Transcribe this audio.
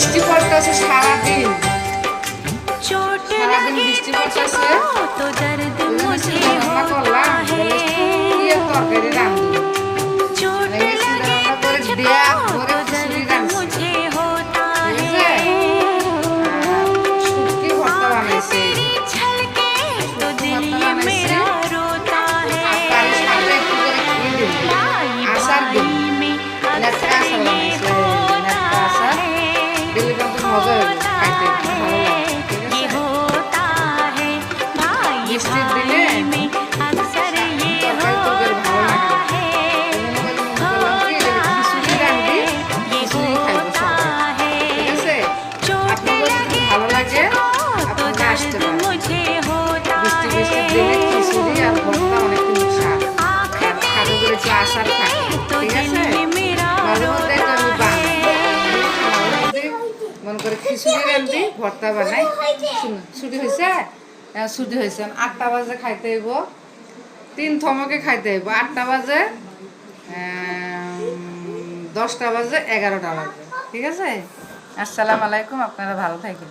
বৃষ্টি পড়তেছে সারাদিন বৃষ্টি পড়তেছে রান্না করলাম তরকারি রান্না করে দেয়া করে খিচুড়ি রান্না শুটকি ভর্তা বানাইছে আচার দিন নেটকা আচার বানাইছে নেটকা আচার দিলে কিন্তু মজা হবে খাইতে ভালো লাগে ঠিক আছে বৃষ্টির দিনে তরকারি তরকারি ভালো লাগে খিচুড়ি রান্ধি খিচুড়ি খাইব সবাই ঠিক আছে আপনাদের যদি ভালো লাগে আপনারা আসতে পারেন বৃষ্টি বৃষ্টির দিনে খিচুড়ি আর ভর্তা অনেক কিন্তু স্বাদ খাটো করে একটু আচার খাই ঠিক আছে মাঝে মধ্যে মনে করে খিচুড়ি রান্ধি ভর্তা বানাই ছুটি হয়েছে ছুটি হয়েছে 8টা বাজে খাইতে হইব 3 থমকে খাইতে হইব 8টা বাজে 10টা বাজে 11টা বাজে ঠিক আছে আসসালামু আলাইকুম আপনারা ভালো থাকেন।